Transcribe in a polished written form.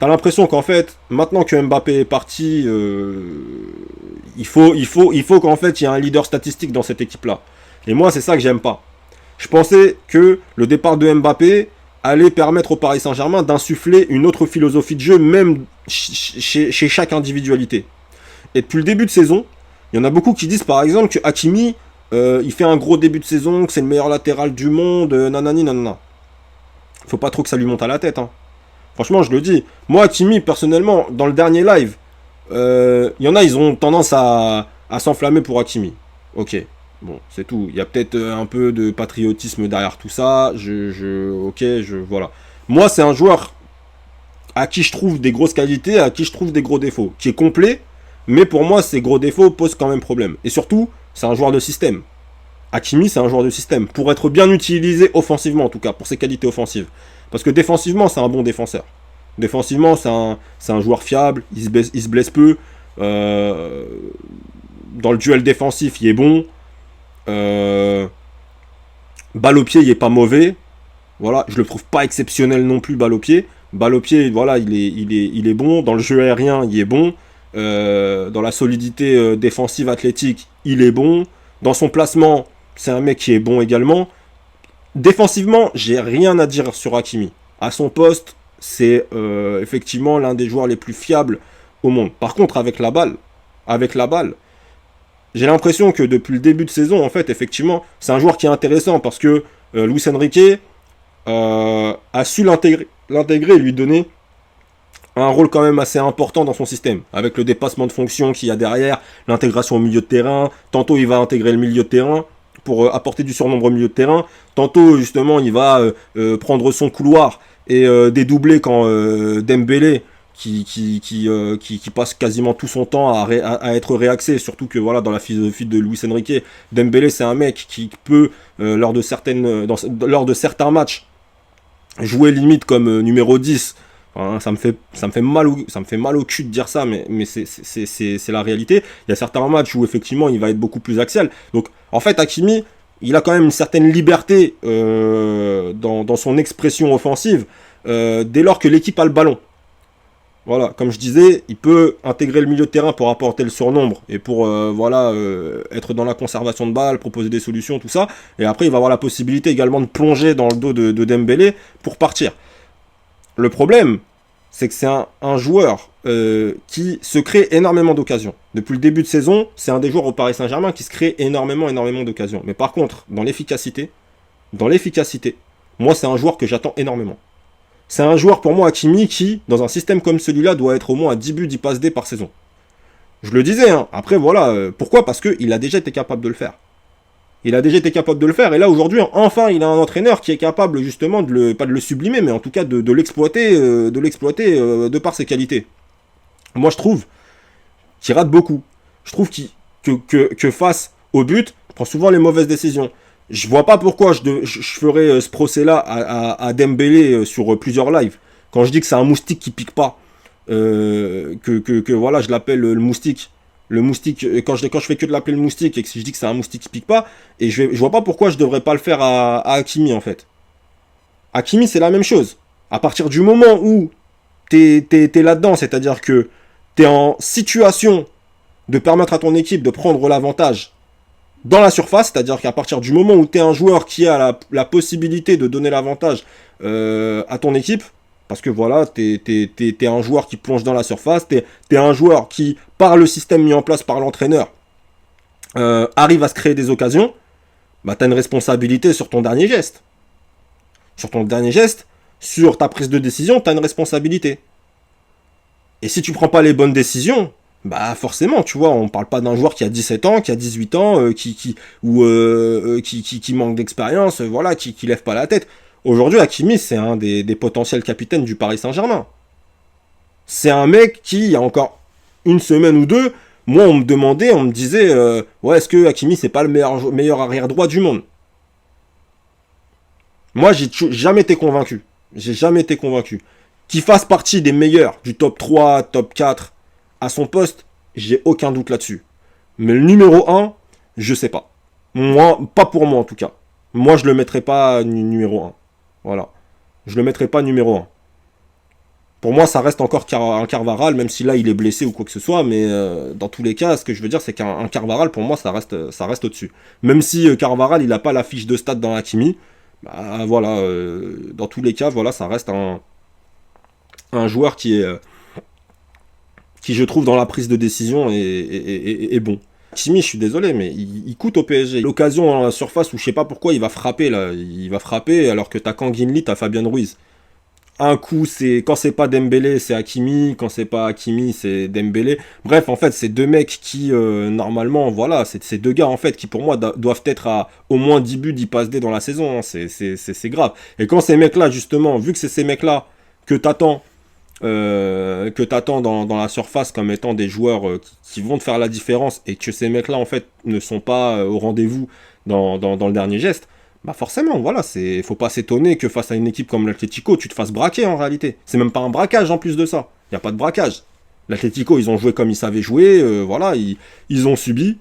t'as l'impression qu'en fait, maintenant que Mbappé est parti, il faut qu'en fait, il y ait un leader statistique dans cette équipe-là. Et moi, c'est ça que j'aime pas. Je pensais que le départ de Mbappé allait permettre au Paris Saint-Germain d'insuffler une autre philosophie de jeu, même chez chaque individualité. Et depuis le début de saison, il y en a beaucoup qui disent par exemple que Hakimi, il fait un gros début de saison, que c'est le meilleur latéral du monde, nanani nanana. Faut pas trop que ça lui monte à la tête, hein. Franchement, je le dis. Moi, Hakimi, personnellement, dans le dernier live, il y en a, ils ont tendance à s'enflammer pour Hakimi. Ok, bon, c'est tout. Il y a peut-être un peu de patriotisme derrière tout ça. Voilà. Moi, c'est un joueur à qui je trouve des grosses qualités, à qui je trouve des gros défauts, qui est complet, mais pour moi, ces gros défauts posent quand même problème. Et surtout, c'est un joueur de système. Hakimi, c'est un joueur de système. Pour être bien utilisé offensivement, en tout cas, pour ses qualités offensives. Parce que défensivement, c'est un bon défenseur. Défensivement, c'est un joueur fiable, il se blesse peu. Euh, Dans le duel défensif, il est bon. Euh, Balle au pied, il est pas mauvais. Voilà, je le trouve pas exceptionnel non plus, balle au pied. Balle au pied, voilà, il est bon. Dans le jeu aérien, il est bon. Dans la solidité défensive athlétique, il est bon. Dans son placement, c'est un mec qui est bon également. Défensivement, j'ai rien à dire sur Hakimi. À son poste, c'est effectivement l'un des joueurs les plus fiables au monde. Par contre, avec la balle, j'ai l'impression que depuis le début de saison, en fait, effectivement, c'est un joueur qui est intéressant parce que Luis Enrique a su l'intégrer et lui donner un rôle quand même assez important dans son système, avec le dépassement de fonction qu'il y a derrière, l'intégration au milieu de terrain. Tantôt, il va intégrer le milieu de terrain pour apporter du surnombre au milieu de terrain. Tantôt, justement, il va prendre son couloir et dédoubler quand Dembélé, qui passe quasiment tout son temps à être réaxé, surtout que voilà, dans la philosophie de Luis Enrique, Dembélé, c'est un mec qui peut, lors de certains matchs, jouer limite comme numéro 10. Hein, ça me fait mal au cul de dire ça, mais c'est la réalité. Il y a certains matchs où effectivement il va être beaucoup plus axial. Donc en fait, Hakimi, il a quand même une certaine liberté dans son expression offensive dès lors que l'équipe a le ballon. Voilà, comme je disais, il peut intégrer le milieu de terrain pour apporter le surnombre et pour être dans la conservation de balles, proposer des solutions, tout ça. Et après, il va avoir la possibilité également de plonger dans le dos de Dembélé pour partir. Le problème, c'est que c'est un joueur qui se crée énormément d'occasions. Depuis le début de saison, c'est un des joueurs au Paris Saint-Germain qui se crée énormément d'occasions. Mais par contre, dans l'efficacité, moi, c'est un joueur que j'attends énormément. C'est un joueur pour moi, Hakimi, qui, dans un système comme celui-là, doit être au moins à 10 buts, 10 passes D par saison. Je le disais, hein. Après, voilà. Pourquoi ? Parce qu'il a déjà été capable de le faire. Il a déjà été capable de le faire, et là, aujourd'hui, enfin, il a un entraîneur qui est capable, justement, pas de le sublimer, mais en tout cas de l'exploiter de par ses qualités. Moi, je trouve qu'il rate beaucoup. Je trouve que face au but, il prend souvent les mauvaises décisions. Je vois pas pourquoi je ferais ce procès-là à Dembélé sur plusieurs lives. Quand je dis que c'est un moustique qui pique pas, voilà, je l'appelle le moustique. Le moustique, quand je fais que de l'appeler le moustique et que je dis que c'est un moustique qui pique pas, et je vois pas pourquoi je devrais pas le faire à Hakimi en fait. Hakimi, c'est la même chose. À partir du moment où t'es là-dedans, c'est-à-dire que t'es en situation de permettre à ton équipe de prendre l'avantage dans la surface, c'est-à-dire qu'à partir du moment où tu es un joueur qui a la possibilité de donner l'avantage à ton équipe, parce que voilà, t'es un joueur qui plonge dans la surface, t'es un joueur qui, par le système mis en place par l'entraîneur, arrive à se créer des occasions, bah t'as une responsabilité sur ton dernier geste. Sur ton dernier geste, sur ta prise de décision, t'as une responsabilité. Et si tu prends pas les bonnes décisions, bah forcément, tu vois, on parle pas d'un joueur qui a 17 ans, qui a 18 ans, qui manque d'expérience, voilà, qui lève pas la tête. Aujourd'hui, Hakimi, c'est un des potentiels capitaines du Paris Saint-Germain. C'est un mec qui, il y a encore une semaine ou deux, moi on me disait, ouais, est-ce que Hakimi c'est pas le meilleur arrière droit du monde ? Moi, j'ai jamais été convaincu. J'ai jamais été convaincu. Qu'il fasse partie des meilleurs, du top 3, top 4, à son poste, j'ai aucun doute là-dessus. Mais le numéro 1, je sais pas. Moi, pas pour moi en tout cas. Moi, je le mettrai pas numéro 1. Voilà. Je le mettrai pas numéro 1. Pour moi, ça reste encore un Carvajal, même si là, il est blessé ou quoi que ce soit. Mais dans tous les cas, ce que je veux dire, c'est qu'un Carvajal, pour moi, ça reste au-dessus. Même si Carvajal, il n'a pas la fiche de stade dans Hakimi, bah, voilà, dans tous les cas, voilà, ça reste un joueur qui, je trouve, dans la prise de décision, est bon. Hakimi, je suis désolé, mais il coûte au PSG. L'occasion en la surface où je sais pas pourquoi il va frapper, là. Il va frapper alors que t'as Kanginli, t'as Fabien Ruiz. Un coup, quand c'est pas Dembélé, c'est Hakimi. Quand c'est pas Hakimi, c'est Dembélé. Bref, en fait, c'est deux mecs qui, normalement, voilà, c'est ces deux gars, en fait, qui pour moi doivent être à au moins 10 buts, 10 passes D dans la saison. Hein. C'est grave. Et quand ces mecs-là, justement, vu que c'est ces mecs-là que t'attends, dans la surface comme étant des joueurs qui vont te faire la différence et que ces mecs-là, en fait, ne sont pas au rendez-vous dans le dernier geste, bah forcément, voilà, faut pas s'étonner que face à une équipe comme l'Atlético, tu te fasses braquer en réalité. C'est même pas un braquage en plus de ça. Il n'y a pas de braquage. L'Atlético, ils ont joué comme ils savaient jouer, voilà, ils ont subi.